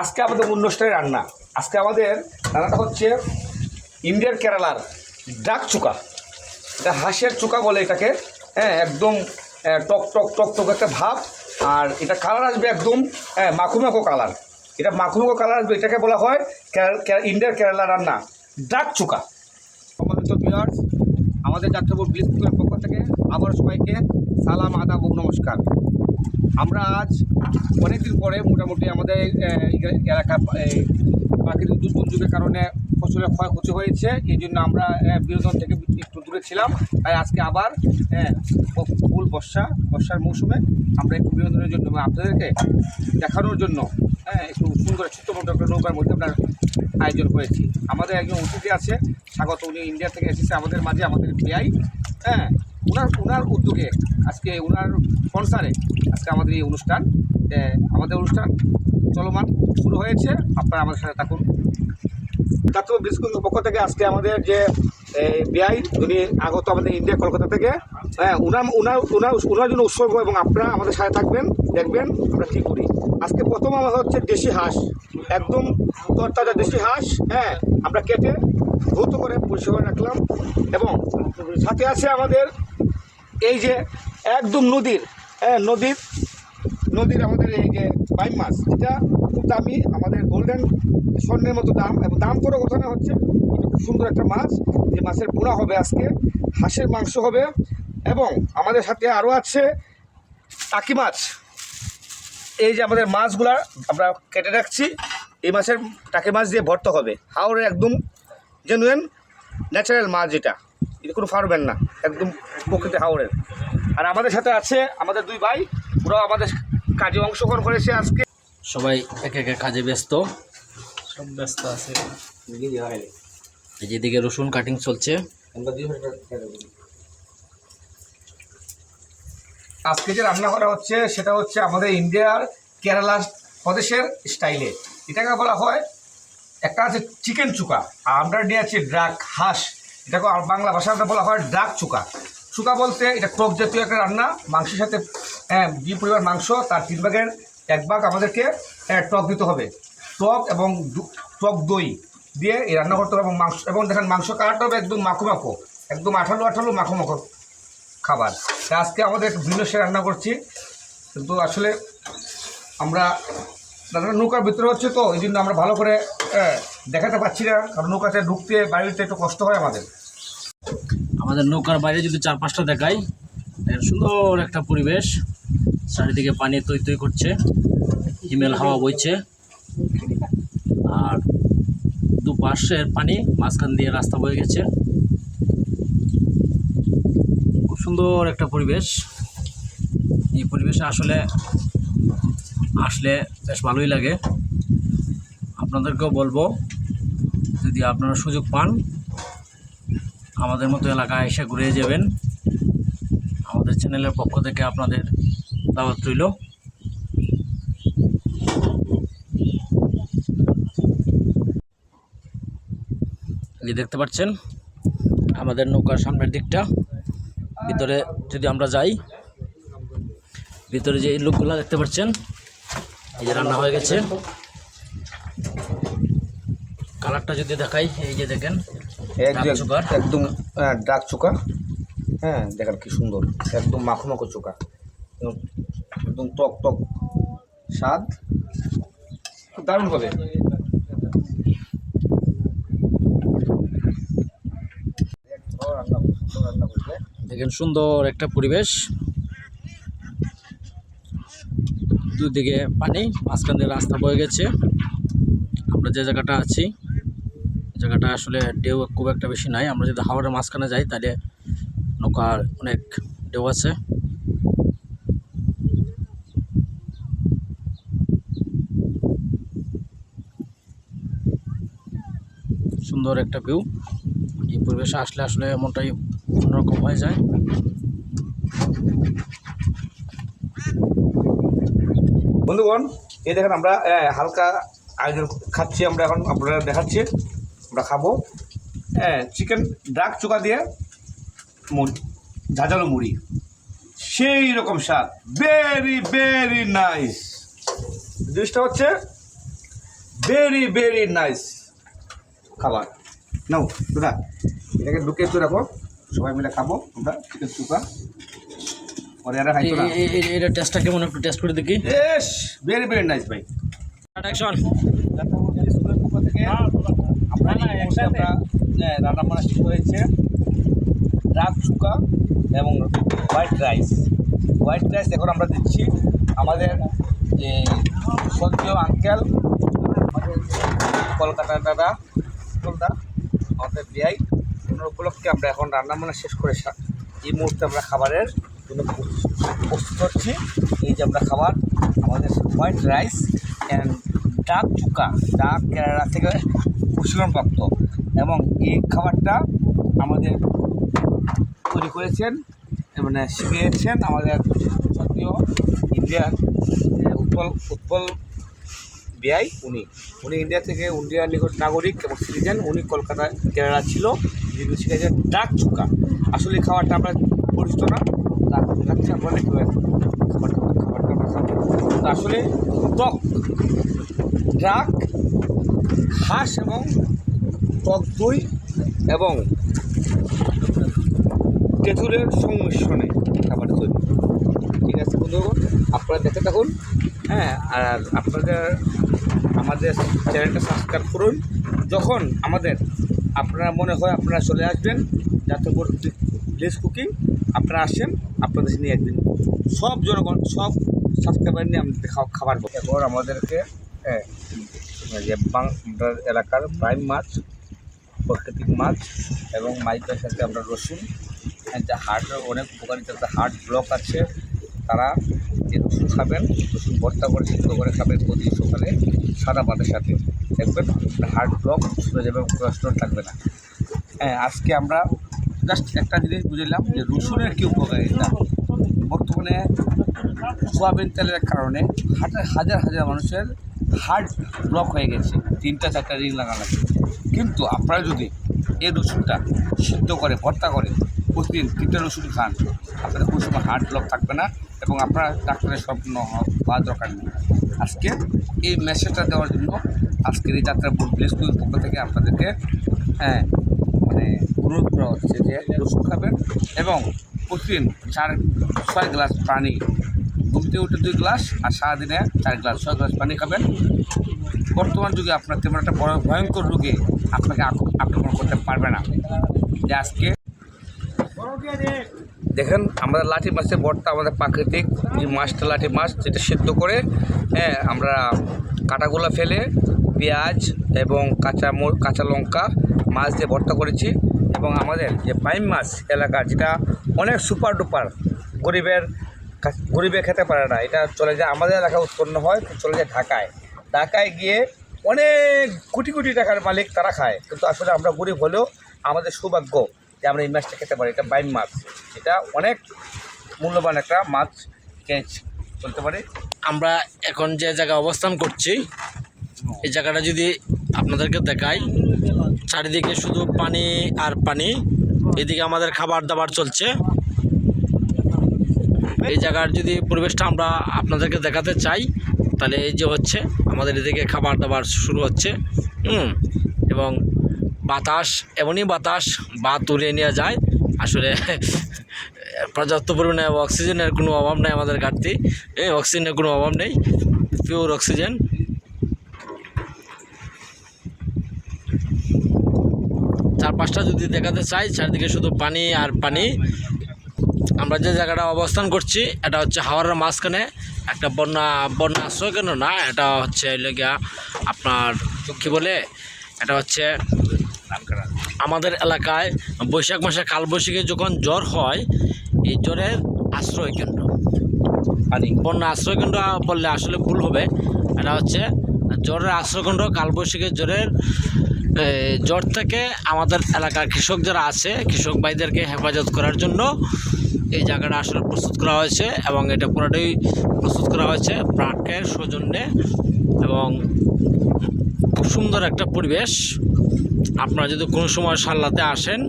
আজকে আমাদের অনুষ্ঠানের রান্না। আজকে আমাদের রান্নাটা হচ্ছে ইন্ডিয়ার কেরালার ডাক চুকা। এটা হাঁসের চুকা বলে এটাকে। হ্যাঁ, একদম টক টক টক টক একটা ভাব। আর এটা কালার আসবে একদম মাখো মাখো কালার। এটা মাখো মাখো কালার আসবে, এটাকে বলা হয় ইন্ডিয়ার কেরালা রান্না ডাক চুকা। সম্মানিত ভিউয়ার্স, আমাদের যাত্রাপুর বিলিসপুরের পক্ষ থেকে আবার সবাইকে সালাম, আদাব ও নমস্কার। আমরা আজ অনেকদিন পরে মোটামুটি আমাদের এলাকা প্রাকৃতিক দুর্যোগের কারণে ফসলের ক্ষয়ক্ষতি হয়েছে, এই জন্য আমরা বিনোদন থেকে একটু দূরে ছিলাম। তাই আজকে আবার ফুল বর্ষার মৌসুমে আমরা একটু বিনোদনের জন্য আপনাদেরকে দেখানোর জন্য একটু সুন্দর ছোট্ট একটা নৌকার মধ্যে আমরা আয়োজন করেছি। আমাদের একজন অতিথি আছে স্বাগত, উনি ইন্ডিয়া থেকে এসেছে আমাদের মাঝে, আমাদের বিআই। ওনার উদ্যোগে আজকে ওনার স্পন্সারে আজকে আমাদের এই অনুষ্ঠান চলমান শুরু হয়েছে। আপনারা আমাদের সাথে থাকুন। যাত্রাপুর বিলিসপুরের পক্ষ থেকে আজকে আমাদের যে বিআই উনি আগত আমাদের ইন্ডিয়া কলকাতা থেকে, ওনার জন্য উৎসর্গ, এবং আপনারা আমাদের সাথে থাকবেন, দেখবেন আমরা কী করি। আজকে প্রথম আমাদের হচ্ছে দেশি হাঁস, একদম তরতাজা দেশি হাঁস। আমরা কেটে ধৌত করে পরিষ্কার রাখলাম, এবং সাথে আছে আমাদের এই যে একদম নদীর আমাদের এই যে বাইম মাছ, এটা খুব দামি, আমাদের গোল্ডেন স্বর্ণের মতো দাম। এবং দাম করে কথা না হচ্ছে, এটা খুব সুন্দর একটা মাছ, যে মাছের পোড়া হবে আজকে, হাঁসের মাংস হবে। এবং আমাদের সাথে আরও আছে টাকি মাছ। এই যে আমাদের মাছগুলা আমরা কেটে রাখছি, এই মাছের টাকি মাছ দিয়ে ভর্তা হবে। হাওড়ের একদম জেনুইন ন্যাচারাল মাছ, এটা কোনো ফার্মের না, একদম প্রকৃতি হাওড়ের। আর আমাদের সাথে আছে আমাদের দুই ভাই, ওরাও আমাদের কাজে অংশগ্রহণ করেছে। আজকে সবাই এক এক কাজে ব্যস্ত, সব ব্যস্ত আছে। এই যেদিকে রসুন কাটিং চলছে। আজকে যে রান্না করা হচ্ছে সেটা হচ্ছে আমাদের ইন্ডিয়ার কেরালা প্রদেশের স্টাইলে। এটাকে বলা হয়, একটা আছে চিকেন চুকা, আর আমরা নিয়ে আছি ডাক হাঁস। এটাকে বাংলা ভাষাতে বলা হয় ডাক চুকা। চুকা বলতে এটা টক জাতীয় একটা রান্না। মাংসের সাথে যে পরিমাণ মাংস, তার 1/3 ভাগ আমাদেরকে টক দিতে হবে। টক এবং টক দই দিয়ে এই রান্না করতে হবে। এবং মাংস, এবং দেখেন মাংস কাটাতে হবে একদম মাখো মাখো, একদম আঠালো মাখো মাখো খাবার। আজকে আমাদের একটু ভিন্ন সে রান্না করছি, কিন্তু আসলে আমরা নৌকার ভিতরে হচ্ছে, তো এই জন্য আমরা ভালো করে দেখাতে পাচ্ছি না, কারণ নৌকাতে ঢুকতে বাইরে একটু কষ্ট হয় আমাদের। আমাদের নৌকার বাইরে যদি চারপাশটা দেখাই, সুন্দর একটা পরিবেশ, চারিদিকে পানি তৈ তৈ করছে, হিমেল হাওয়া বইছে, আর দুপাশের পানি, মাঝখান দিয়ে রাস্তা বয়ে গেছে। খুব সুন্দর একটা পরিবেশ। এই পরিবেশে আসলে আসলে বেশ ভালোই লাগে। আপনাদেরকেও বলবো, যদি আপনারা সুযোগ পান, আমাদের মতো এলাকায় এসে ঘুরে যাবেন। আমাদের চ্যানেলের পক্ষ থেকে আপনাদের দাওয়াত রইল। এই দেখতে পাচ্ছেন আমাদের নৌকার সামনের দিকটা। ভিতরে যদি আমরা যাই, ভিতরে যে এই লোকগুলো দেখতে পাচ্ছেন, এই যে রান্না হয়ে গেছে। কালারটা যদি দেখাই, এই যে দেখেন একদম ডাক চুকা। দেখেন কি সুন্দর, একদম মাখো মাখো চুকা, একদম টক টক স্বাদ, খুব দারুণ হবে। দেখেন সুন্দর একটা পরিবেশ, দুদিকে পানি, মাঝখান দিয়ে রাস্তা বয়ে গেছে। আমরা যে জায়গাটা আছি, জায়গাটা আসলে ঢেউ খুব একটা বেশি নাই। আমরা যদি হাওড়ের মাঝখানে যাই, তাহলে নৌকার অনেক ঢেউ আছে। সুন্দর একটা ভিউ। এই পরিবেশে আসলে আসলে মনটাই অন্যরকম হয়ে যায়। বন্ধুগণ, এই দেখেন আমরা হালকা আয়োজন খাচ্ছি। আমরা এখন আপনারা দেখাচ্ছি, আমরা খাবো চিকেন ডাক চুকা দিয়ে ঝাঁঝালো মুড়ি, সেই রকম স্বাদ, ভেরি ভেরি নাইস। জিনিসটা হচ্ছে ভেরি ভেরি নাইস খাবার। নাও দাদা, এটাকে ঢুকে একটু রাখো, সবাই মিলে খাবো আমরা চিকেন চুকা। পরে আর খাইতো না। এটা টেস্টটা কেমন একটু টেস্ট করে দেখি। বেশ ভেরি ভেরি নাইস ভাই। অ্যাকশন। স্কুলের পক্ষ থেকে আমরা রান্না বান্না শুরু হয়েছে ডাক চুকা এবং হোয়াইট রাইস। হোয়াইট রাইস এখন আমরা দিচ্ছি আমাদের যে সদ্য আঙ্কেল, আমাদের কলকাতার দাদা আমাদের বিয়াই, ওনার উপলক্ষে আমরা এখন রান্না বান্না শেষ করে এই মুহূর্তে আমরা খাবারের জন্য প্রস্তুত হচ্ছি। এই যে আমরা খাবার আমাদের হোয়াইট রাইস অ্যান্ড ডাক চুকা, ডাক কেরালা থেকে প্রশিক্ষণপ্রাপ্ত, এবং এই খাবারটা আমাদের তৈরি করেছেন মানে শিখিয়েছেন আমাদের জাতীয় ইন্ডিয়ার উৎপল বিআই। উনি ইন্ডিয়া থেকে ইন্ডিয়ার নাগরিক এবং সিটিজেন। উনি কলকাতা কেরালা ছিল, যিনি শিখেছেন ডাক চুকা। আসলে এই খাবারটা আমরা পরিচিত না, ডাক দেখাচ্ছি আপনারা কীভাবে খাবারটা আমরা খাবো। আসলে টক ডাক, হাঁস এবং টক দই এবং তেঁতুলের সংমিশ্রণে খাবার তৈরি। ঠিক আছে বন্ধুগণ, আপনারা দেখে থাকুন। হ্যাঁ, আর আমাদের চ্যানেলটা সাবস্ক্রাইব করুন। যখন আপনারা মনে হয় আপনারা চলে আসবেন, যাতে ভিলেজ কুকিং আপনারা আসেন, আপনাদের নিয়ে একদিন সব জনগণ সব সাবস্ক্রাইবার নিয়ে আমাদের খাবার এরপর আমাদেরকে যে বাংলার এলাকার প্রাইম মাছ, প্রাকৃতিক মাছ এবং মাইকের সাথে আমরা রসুন, যে হার্টের অনেক উপকারিতা, হার্ট ব্লক আছে তারা যে রসুন খাবেন, রসুন ভর্তা করে সিদ্ধ করে খাবেন প্রতিদিন সকালে সাদা ভাতের সাথে, দেখবেন হার্ট ব্লক শুরু যাবে, কোলেস্ট্রল থাকবে না। হ্যাঁ, আজকে আমরা জাস্ট একটা জিনিস বুঝলাম যে রসুনের কী উপকারিতা। বর্তমানে সোয়াবিন তেলের কারণে হাজার হাজার মানুষের হার্ট ব্লক হয়ে গেছে, 3-4টা রিং লাগানো লাগে। কিন্তু আপনারা যদি এই রসুনটা সিদ্ধ করে ভর্তা করে প্রতিদিন 3টে রসুন খান, আপনাদের কোনো সময় হার্ট ব্লক থাকবে না এবং আপনারা ডাক্তারের স্বপ্ন হওয়ার দরকার নেই। আজকে এই মেসেজটা দেওয়ার জন্য আজকের এই যাত্রা ভিলেজ কুকিং পক্ষ থেকে আপনাদেরকে অনুরোধ করা হচ্ছে যে রসুন খাবেন এবং প্রতিদিন 4-6 গ্লাস পানি, ঘুমতে উঠে 2 গ্লাস আর সারাদিনে 4 গ্লাস 6 গ্লাস পানি খাবেন। বর্তমান যুগে আপনার তেমন একটা ভয়ঙ্কর রোগে আপনাকে আক্রমণ করতে পারবে না। যে আজকে দেখেন আমাদের লাঠি মাছের ভর্তা, আমাদের প্রাকৃতিক যে মাছটা লাঠি মাছ, যেটা সিদ্ধ করে আমরা কাঁটাগুলো ফেলে পেঁয়াজ এবং কাঁচা লঙ্কা মাছ দিয়ে ভর্তা করেছি। এবং আমাদের যে পাইম মাছ এলাকার, যেটা অনেক সুপার ডুপার, গরিবে খেতে পারে না, এটা চলে যায় আমাদের এলাকায় উৎপন্ন হয়, চলে যায় ঢাকায় গিয়ে অনেক কোটি কোটি টাকার মালিক তারা খায়। কিন্তু আসলে আমরা গরিব হলেও আমাদের সৌভাগ্য যে আমরা এই মাছটা খেতে পারি। এটা বাইম মাছ, এটা অনেক মূল্যবান একটা মাছ চলতে পারে। আমরা এখন যে জায়গায় অবস্থান করছি, এই জায়গাটা যদি আপনাদেরকে দেখাই, চারিদিকে শুধু পানি আর পানি। এদিকে আমাদের খাবার দাবার চলছে। এই জায়গার যদি পরিবেশটা আমরা আপনাদেরকে দেখাতে চাই, তাহলে এই যে হচ্ছে আমাদের এদিকে খাবার দাবার শুরু হচ্ছে। এবং বাতাস, এমনই বাতাস উড়িয়ে নিয়ে যায়। আসলে পর্যাপ্ত পরিমাণে অক্সিজেনের কোনো অভাব নেই, আমাদের ঘাটতি, অক্সিজেনের কোনো অভাব নেই, পিওর অক্সিজেন। চারপাশটা যদি দেখাতে চাই, চারদিকে শুধু পানি আর পানি। আমরা যে জায়গাটা অবস্থান করছি, এটা হচ্ছে হাওড়ার মাঝখানে একটা বন্যা আশ্রয় কেন না, এটা হচ্ছে গিয়া আপনার কী বলে, এটা হচ্ছে আমাদের এলাকায় বৈশাখ মাসে কালবৈশাখী যখন জ্বর হয়, এই জ্বরের আশ্রয় কেন্দ্র, বন্যা আশ্রয় কেন্দ্র বললে আসলে ভুল হবে। এটা হচ্ছে জ্বরের আশ্রয়কেন্দ্র। কালবৈশাখী জ্বর থেকে আমাদের এলাকার কৃষক যারা আছে, কৃষক ভাইদেরকে হেফাজত করার জন্য এই জায়গাটা আসলে প্রস্তুত করা হয়েছে। এবং এটা পুরোটাই প্রস্তুত করা হয়েছে প্রাণের সৌজন্যে এবং খুব সুন্দর একটা পরিবেশ। আপনারা যদি কোনো সময় সাল্লাতে আসেন,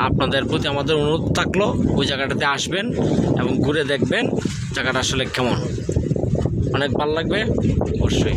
আপনাদের প্রতি আমাদের অনুরোধ থাকলো ওই জায়গাটাতে আসবেন এবং ঘুরে দেখবেন জায়গাটা আসলে কেমন, অনেক ভালো লাগবে অবশ্যই।